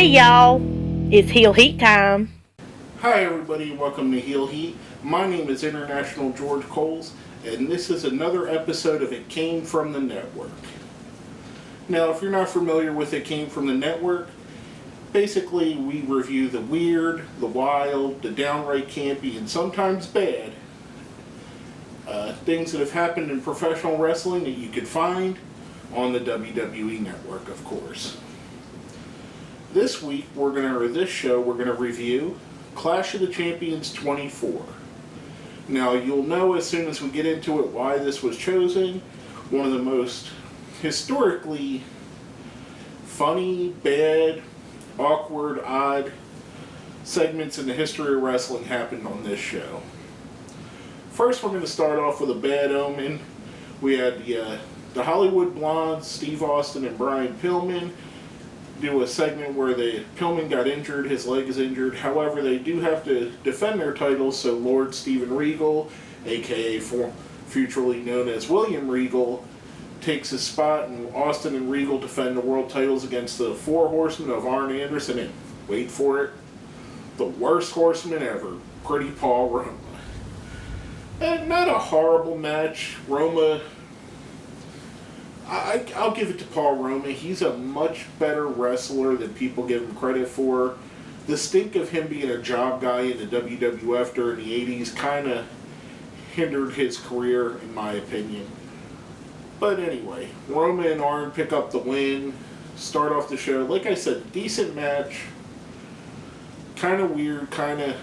Hey y'all, it's Heel Heat time. Hi everybody, welcome to Heel Heat. My name is International George Coles, and this is another episode of It Came From the Network. Now, if you're not familiar with It Came From the Network, basically we review the weird, the wild, the downright campy, and sometimes bad things that have happened in professional wrestling that you could find on the WWE Network, of course. This show, we're going to review Clash of the Champions 24. Now, you'll know as soon as we get into it why this was chosen. One of the most historically funny, bad, awkward, odd segments in the history of wrestling happened on this show. First, we're going to start off with a bad omen. We had the Hollywood Blondes, Steve Austin and Brian Pillman, do a segment where Pillman got injured, his leg is injured. However, they do have to defend their titles, so Lord Steven Regal, aka futurely known as William Regal, takes his spot, and Austin and Regal defend the world titles against the Four Horsemen of Arn Anderson and, wait for it, the worst horseman ever, Pretty Paul Roma. And not a horrible match. Roma, I'll give it to Paul Roma. He's a much better wrestler than people give him credit for. The stink of him being a job guy in the WWF during the 80s kind of hindered his career, in my opinion. But anyway, Roma and Arn pick up the win, start off the show. Like I said, decent match. Kind of weird, kind of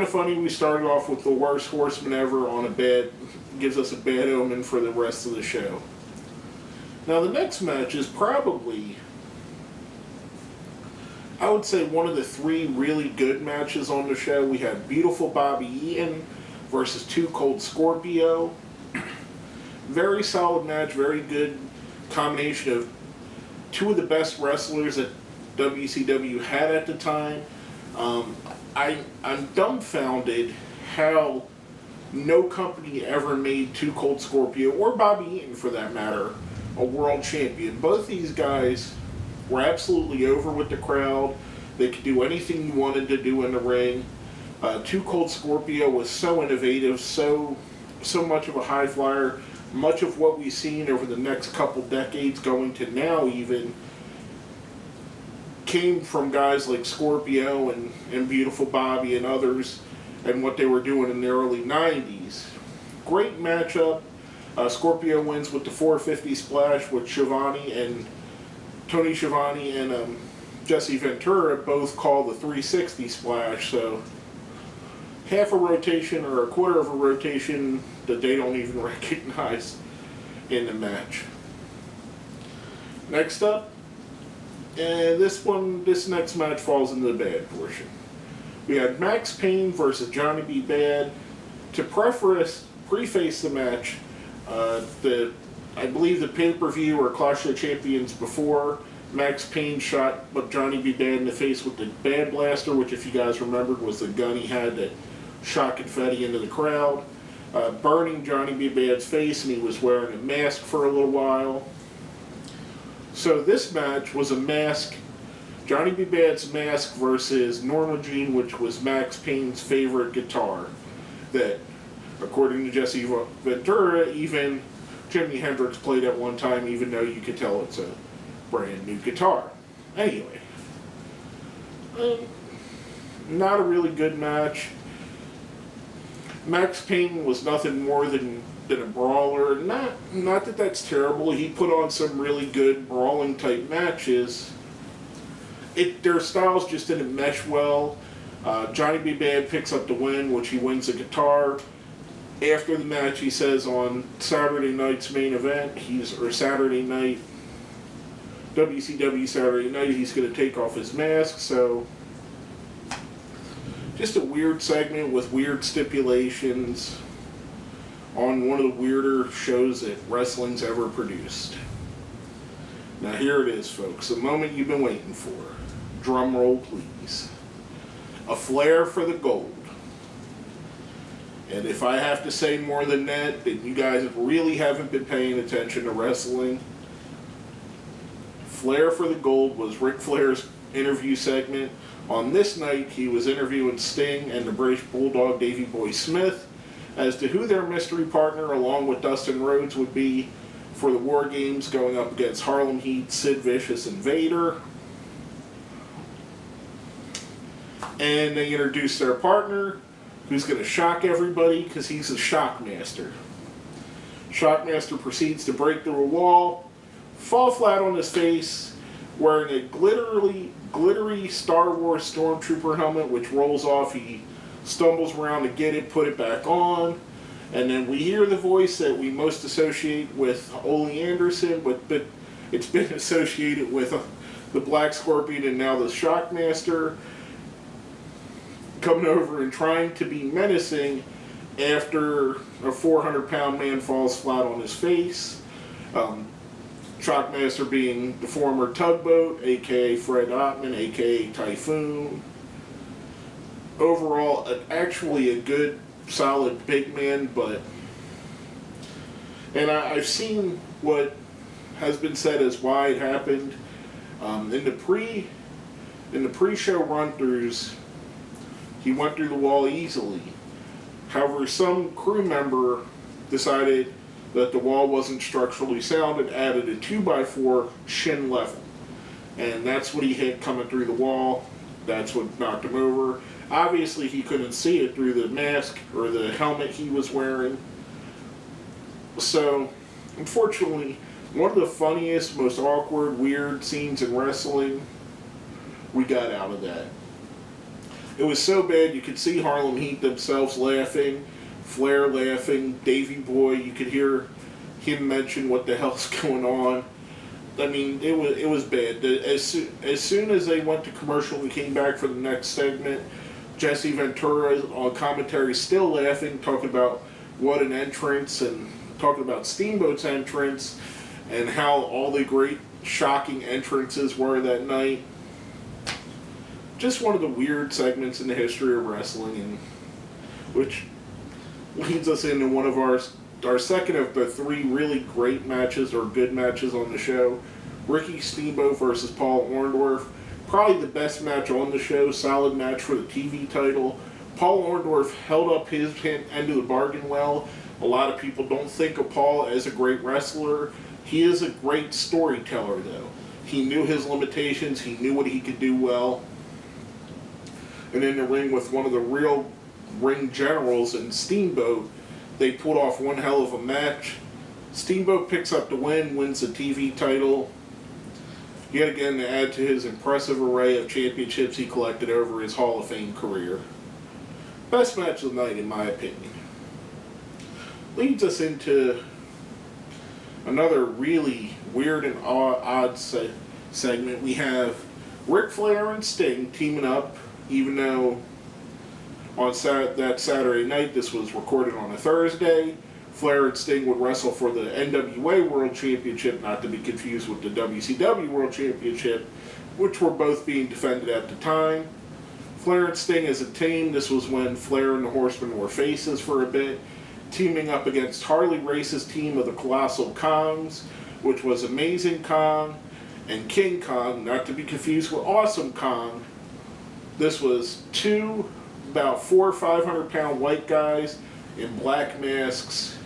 funny. We started off with the worst horseman ever on a bad, gives us a bad omen for the rest of the show. Now the next match is probably, I would say, one of the three really good matches on the show. We had Beautiful Bobby Eaton versus Too Cold Scorpio. Very solid match, very good combination of two of the best wrestlers that WCW had at the time. I'm dumbfounded how no company ever made Too Cold Scorpio, or Bobby Eaton for that matter, a world champion. Both these guys were absolutely over with the crowd. They could do anything you wanted to do in the ring. Too Cold Scorpio was so innovative, so much of a high flyer. Much of what we've seen over the next couple decades, going to now even, came from guys like Scorpio and Beautiful Bobby and others, and what they were doing in the early 90s. Great matchup. Scorpio wins with the 450 splash, with Tony Schiavone and Jesse Ventura both call the 360 splash, so half a rotation or a quarter of a rotation that they don't even recognize in the match. Next up, and this next match falls into the bad portion. We had Max Payne versus Johnny B. Bad. To preface the match, I believe the pay-per-view or Clash of the Champions before, Max Payne shot Johnny B. Bad in the face with the Bad Blaster, which, if you guys remembered, was the gun he had that shot confetti into the crowd, burning Johnny B. Bad's face, and he was wearing a mask for a little while. So this match was a mask, Johnny B. Bad's mask versus Norma Jean, which was Max Payne's favorite guitar, that, according to Jesse Ventura, even Jimi Hendrix played at one time, even though you could tell it's a brand new guitar. Anyway, not a really good match. Max Payne was nothing more than a brawler. Not that that's terrible. He put on some really good brawling type matches. Their styles just didn't mesh well. Johnny B. Bad picks up the win, which he wins the guitar. After the match, he says on Saturday night's main event, Saturday night, WCW Saturday night, he's going to take off his mask. So just a weird segment with weird stipulations on one of the weirder shows that wrestling's ever produced. Now here it is, folks, the moment you've been waiting for. Drum roll, please. A Flair for the gold. And if I have to say more than that, then you guys really haven't been paying attention to wrestling. Flair for the Gold was Ric Flair's interview segment. On this night, he was interviewing Sting and the British Bulldog Davey Boy Smith as to who their mystery partner, along with Dustin Rhodes, would be for the War Games going up against Harlem Heat, Sid Vicious, and Vader. And they introduced their partner, who's going to shock everybody because he's a Shockmaster. Shockmaster proceeds to break through a wall, fall flat on his face, wearing a glittery Star Wars Stormtrooper helmet, which rolls off. He stumbles around to get it, put it back on, and then we hear the voice that we most associate with Ole Anderson, but it's been associated with the Black Scorpion and now the Shockmaster, coming over and trying to be menacing after a 400-pound man falls flat on his face. Shockmaster being the former Tugboat, a.k.a. Fred Ottman, a.k.a. Typhoon. Overall, actually a good, solid big man, but... And I've seen what has been said as why it happened. In the pre-show run-throughs, he went through the wall easily. However, some crew member decided that the wall wasn't structurally sound and added a 2x4 shin level. And that's what he hit coming through the wall. That's what knocked him over. Obviously, he couldn't see it through the mask or the helmet he was wearing. So, unfortunately, one of the funniest, most awkward, weird scenes in wrestling, we got out of that. It was so bad you could see Harlem Heat themselves laughing, Flair laughing, Davey Boy, you could hear him mention what the hell's going on. I mean, it was bad. As soon as they went to commercial and came back for the next segment, Jesse Ventura on commentary still laughing, talking about what an entrance and talking about Steamboat's entrance and how all the great shocking entrances were that night. Just one of the weird segments in the history of wrestling, and which leads us into one of our second of the three really great matches or good matches on the show. Ricky Steamboat versus Paul Orndorff. Probably the best match on the show, solid match for the TV title. Paul Orndorff held up his end of the bargain well. A lot of people don't think of Paul as a great wrestler. He is a great storyteller, though. He knew his limitations. He knew what he could do well. And in the ring with one of the real ring generals in Steamboat, they pulled off one hell of a match. Steamboat picks up the win, wins the TV title. Yet again, to add to his impressive array of championships he collected over his Hall of Fame career. Best match of the night, in my opinion. Leads us into another really weird and odd segment. We have Ric Flair and Sting teaming up, even though on that Saturday night, this was recorded on a Thursday, Flair and Sting would wrestle for the NWA World Championship, not to be confused with the WCW World Championship, which were both being defended at the time. Flair and Sting as a team, this was when Flair and the Horsemen were faces for a bit, teaming up against Harley Race's team of the Colossal Kongs, which was Amazing Kong and King Kong, not to be confused with Awesome Kong. This was two about 400 or 500 pound white guys in black masks.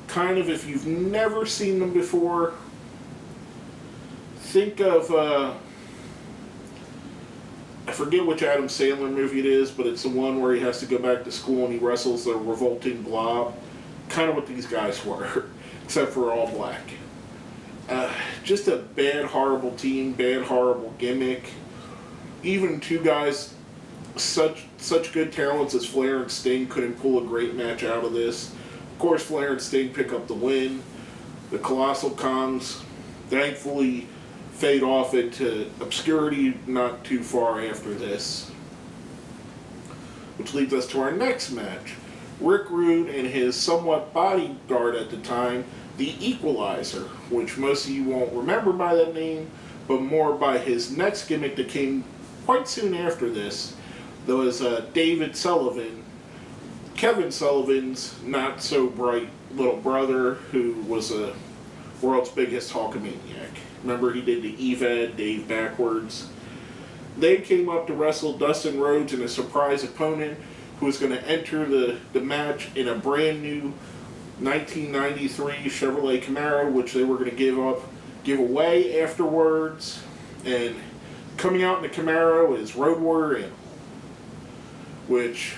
Kind of, if you've never seen them before, think of, I forget which Adam Sandler movie it is, but it's the one where he has to go back to school and he wrestles the revolting blob. Kind of what these guys were, except for all black. Just a bad, horrible team, bad, horrible gimmick. Even two guys such good talents as Flair and Sting couldn't pull a great match out of this. Of course, Flair and Sting pick up the win. The Colossal Kongs thankfully fade off into obscurity not too far after this. Which leads us to our next match. Rick Rude and his somewhat bodyguard at the time, the Equalizer, which most of you won't remember by that name, but more by his next gimmick that came quite soon after this. There was David Sullivan, Kevin Sullivan's not so bright little brother, who was a world's biggest Hulkamaniac. Remember, he did the Evad, Dave backwards. They came up to wrestle Dustin Rhodes and a surprise opponent who was going to enter the match in a brand new 1993 Chevrolet Camaro, which they were going to give away afterwards. And coming out in the Camaro is Road Warrior Animal, which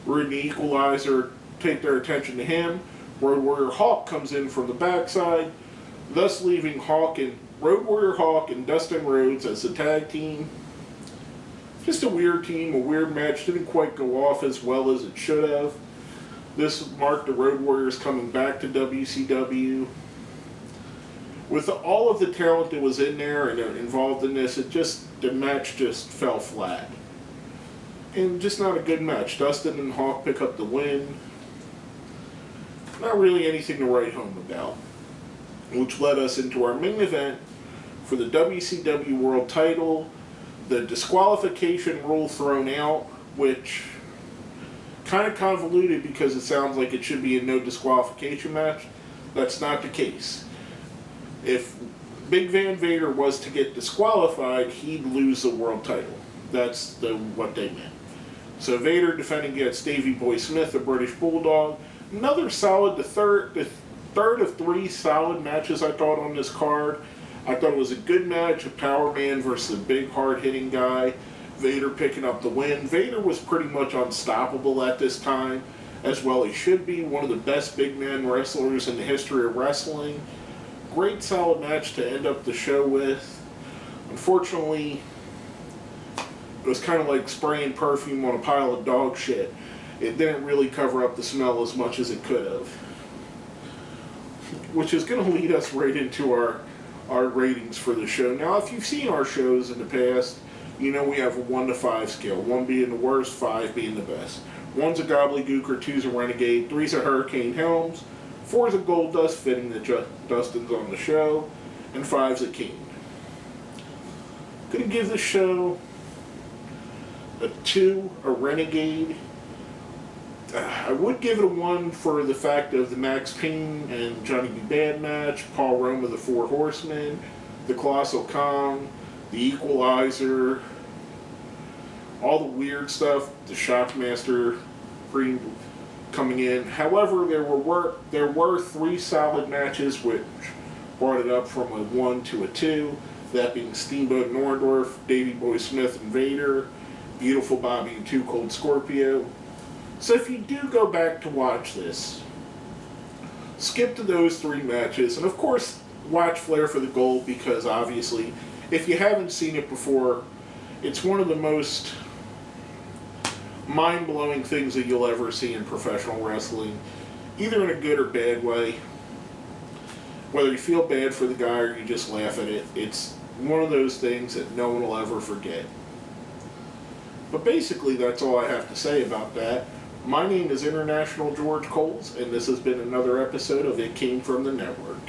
Rude and the Equalizer take their attention to him. Road Warrior Hawk comes in from the backside, thus leaving Road Warrior Hawk and Dustin Rhodes as the tag team. Just a weird team, a weird match. Didn't quite go off as well as it should have. This marked the Road Warriors coming back to WCW. With all of the talent that was in there and involved in this, the match just fell flat. And just not a good match. Dustin and Hawk pick up the win. Not really anything to write home about. Which led us into our main event for the WCW World Title. The disqualification rule thrown out, which kind of convoluted because it sounds like it should be a no disqualification match. That's not the case. If Big Van Vader was to get disqualified, he'd lose the world title. That's what they meant. So Vader defending against Davey Boy Smith, the British Bulldog. Another solid, the third of three solid matches I thought on this card. I thought it was a good match, a power man versus a big hard-hitting guy. Vader picking up the win. Vader was pretty much unstoppable at this time, as well he should be. One of the best big man wrestlers in the history of wrestling. Great solid match to end up the show with. Unfortunately, it was kind of like spraying perfume on a pile of dog shit. It didn't really cover up the smell as much as it could have. Which is going to lead us right into our ratings for the show. Now, if you've seen our shows in the past, you know we have a 1 to 5 scale. 1 being the worst, 5 being the best. 1's a gobbledygooker, 2's a renegade, 3's a Hurricane Helms, 4's a Gold Dust fitting the Dustins on the show, and 5's a King. Gonna give the show a 2, a renegade. I would give it a 1 for the fact of the Max Payne and Johnny B. Bad match, Paul Roma, the Four Horsemen, the Colossal Kong, the Equalizer, all the weird stuff, the Shockmaster coming in. However, there were 3 solid matches which brought it up from a 1 to a 2, that being Steamboat and Orndorff, Davey Boy Smith and Vader, Beautiful Bobby and Too Cold Scorpio. So if you do go back to watch this, skip to those 3 matches, and of course watch Flair for the Gold, because obviously, if you haven't seen it before, it's one of the most mind-blowing things that you'll ever see in professional wrestling, either in a good or bad way. Whether you feel bad for the guy or you just laugh at it, it's one of those things that no one will ever forget. But basically, that's all I have to say about that. My name is International George Coles, and this has been another episode of It Came From the Network.